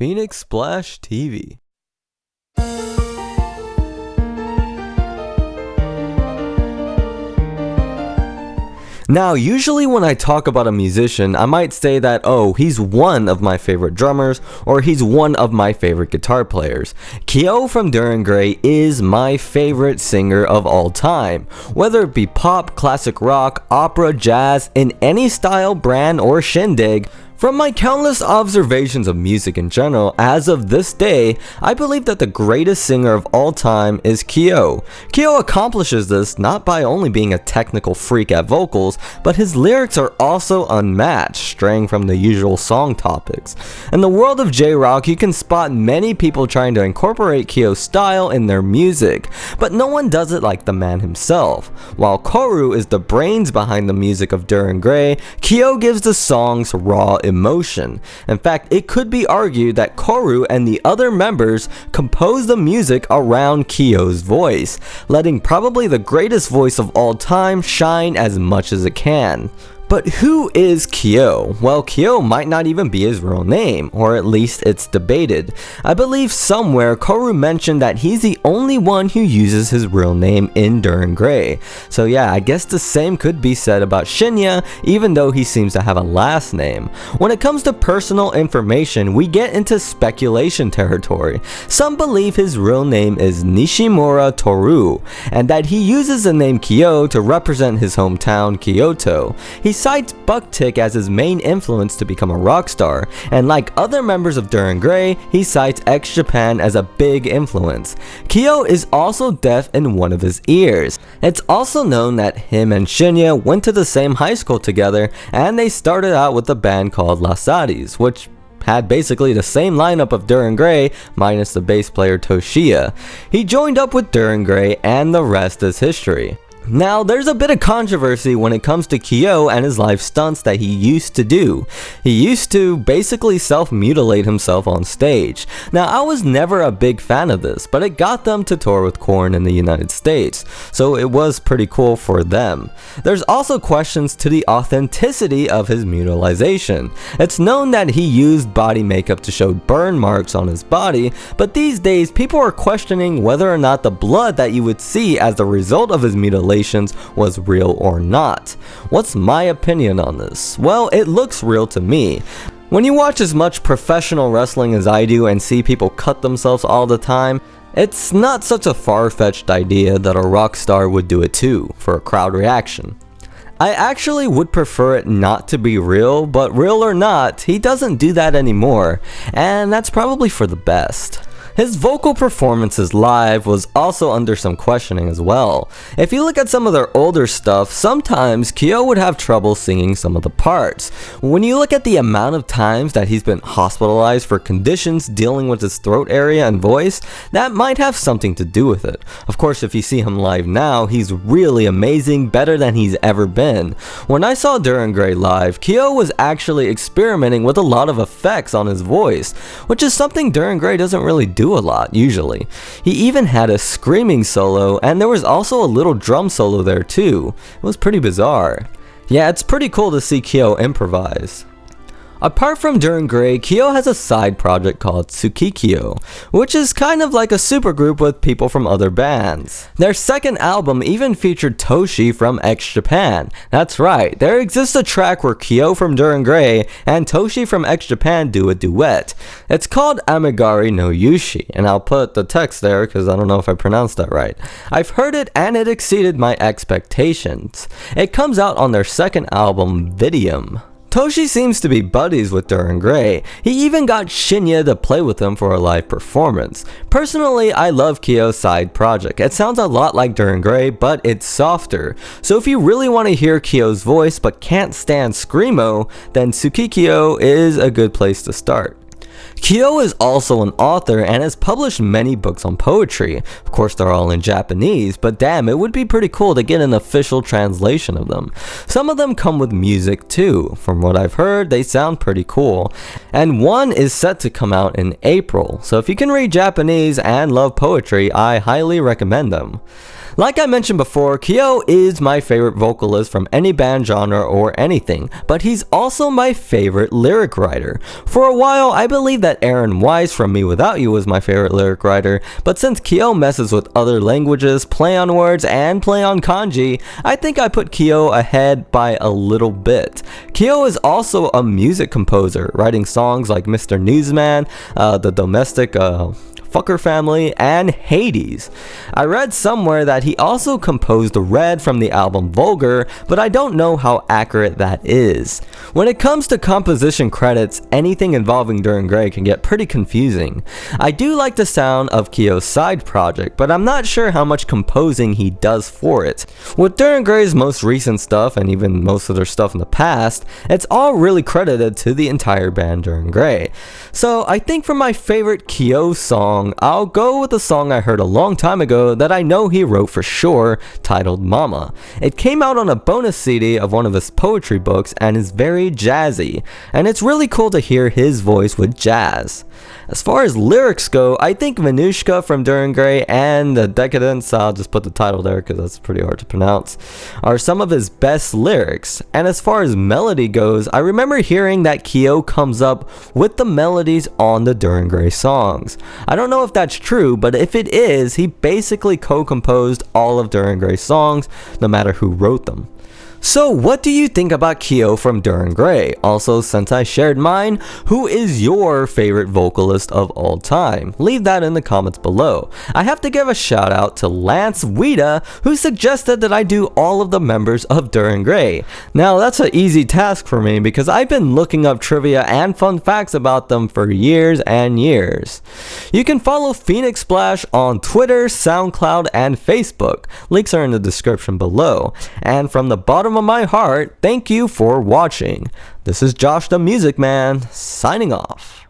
Phoenix Splash TV. Now, usually when I talk about a musician, I might say that, oh, he's one of my favorite drummers, or he's one of my favorite guitar players. Kyo from DIR Grey is my favorite singer of all time. Whether it be pop, classic rock, opera, jazz, in any style, brand, or shindig, from my countless observations of music in general, as of this day, I believe that the greatest singer of all time is Kyo. Kyo accomplishes this not by only being a technical freak at vocals, but his lyrics are also unmatched, straying from the usual song topics. In the world of J-Rock, you can spot many people trying to incorporate Kyo's style in their music, but no one does it like the man himself. While Koru is the brains behind the music of DIR Grey, Kyo gives the songs raw emotion. In fact, it could be argued that Koru and the other members composed the music around Kyo's voice, letting probably the greatest voice of all time shine as much as it can. But who is Kyo? Well, Kyo might not even be his real name, or at least it's debated. I believe somewhere Koru mentioned that he's the only one who uses his real name in DIR Grey. So yeah, I guess the same could be said about Shinya, even though he seems to have a last name. When it comes to personal information, we get into speculation territory. Some believe his real name is Nishimura Toru, and that he uses the name Kyo to represent his hometown, Kyoto. He cites Bucktick as his main influence to become a rock star, and like other members of DIR Grey, he cites X Japan as a big influence. Kyo is also deaf in one of his ears. It's also known that him and Shinya went to the same high school together, and they started out with a band called Lasaris, which had basically the same lineup of DIR Grey minus the bass player Toshiya. He joined up with DIR Grey, and the rest is history. Now, there's a bit of controversy when it comes to Kyo and his live stunts that he used to do. He used to basically self-mutilate himself on stage. Now, I was never a big fan of this, but it got them to tour with Korn in the United States, so it was pretty cool for them. There's also questions to the authenticity of his mutilization. It's known that he used body makeup to show burn marks on his body, but these days people are questioning whether or not the blood that you would see as the result of his mutilation was real or not. What's my opinion on this? Well, it looks real to me. When you watch as much professional wrestling as I do and see people cut themselves all the time, it's not such a far-fetched idea that a rock star would do it too, for a crowd reaction. I actually would prefer it not to be real, but real or not, he doesn't do that anymore, and that's probably for the best. His vocal performances live was also under some questioning as well. If you look at some of their older stuff, sometimes Kyo would have trouble singing some of the parts. When you look at the amount of times that he's been hospitalized for conditions dealing with his throat area and voice, that might have something to do with it. Of course, if you see him live now, he's really amazing, better than he's ever been. When I saw DIR Grey live, Kyo was actually experimenting with a lot of effects on his voice, which is something DIR Grey doesn't really do a lot usually. He even had a screaming solo, and there was also a little drum solo there too. It was pretty bizarre. Yeah, it's pretty cool to see Kyo improvise. Apart from DIR Grey, Kyo has a side project called Tsukikyo, which is kind of like a supergroup with people from other bands. Their second album even featured Toshi from X Japan. That's right, there exists a track where Kyo from DIR Grey and Toshi from X Japan do a duet. It's called Amigari no Yushi, and I'll put the text there because I don't know if I pronounced that right. I've heard it and it exceeded my expectations. It comes out on their second album, Vidium. Toshi seems to be buddies with DIR Grey. He even got Shinya to play with him for a live performance. Personally, I love Kyo's side project. It sounds a lot like DIR Grey, but it's softer. So if you really want to hear Kyo's voice but can't stand Screamo, then Tsukikyo is a good place to start. Kyo is also an author and has published many books on poetry. Of course, they're all in Japanese, but damn, it would be pretty cool to get an official translation of them. Some of them come with music too. From what I've heard, they sound pretty cool. And one is set to come out in April, so if you can read Japanese and love poetry, I highly recommend them. Like I mentioned before, Kyo is my favorite vocalist from any band genre or anything, but he's also my favorite lyric writer. For a while, I believed that Aaron Weiss from Me Without You was my favorite lyric writer, but since Kyo messes with other languages, play on words, and play on kanji, I think I put Kyo ahead by a little bit. Kyo is also a music composer, writing songs like Mr. Newsman, The Domestic Fucker Family, and Hades. I read somewhere that he also composed Red from the album Vulgar, but I don't know how accurate that is. When it comes to composition credits, anything involving Dir Grey can get pretty confusing. I do like the sound of Kyo's side project, but I'm not sure how much composing he does for it. With Dir Grey's most recent stuff, and even most of their stuff in the past, it's all really credited to the entire band Dir Grey. So I think for my favorite Kyo song, I'll go with a song I heard a long time ago that I know he wrote for sure, titled Mama. It came out on a bonus CD of one of his poetry books and is very jazzy, and it's really cool to hear his voice with jazz. As far as lyrics go, I think Venushka from Dir Grey and The Decadence, I'll just put the title there because that's pretty hard to pronounce, are some of his best lyrics. And as far as melody goes, I remember hearing that Kyo comes up with the melodies on the Dir Grey songs. I don't know if that's true, but if it is, he basically co-composed all of Dir Grey's songs, no matter who wrote them. So what do you think about Kyo from Dir Grey? Also, since I shared mine, who is your favorite vocalist of all time? Leave that in the comments below. I have to give a shout out to Lance Wida, who suggested that I do all of the members of Dir Grey. Now that's an easy task for me because I've been looking up trivia and fun facts about them for years and years. You can follow Phoenix Splash on Twitter, SoundCloud, and Facebook. Links are in the description below. And from the bottom of my heart, thank you for watching. This is Josh the Music Man, signing off.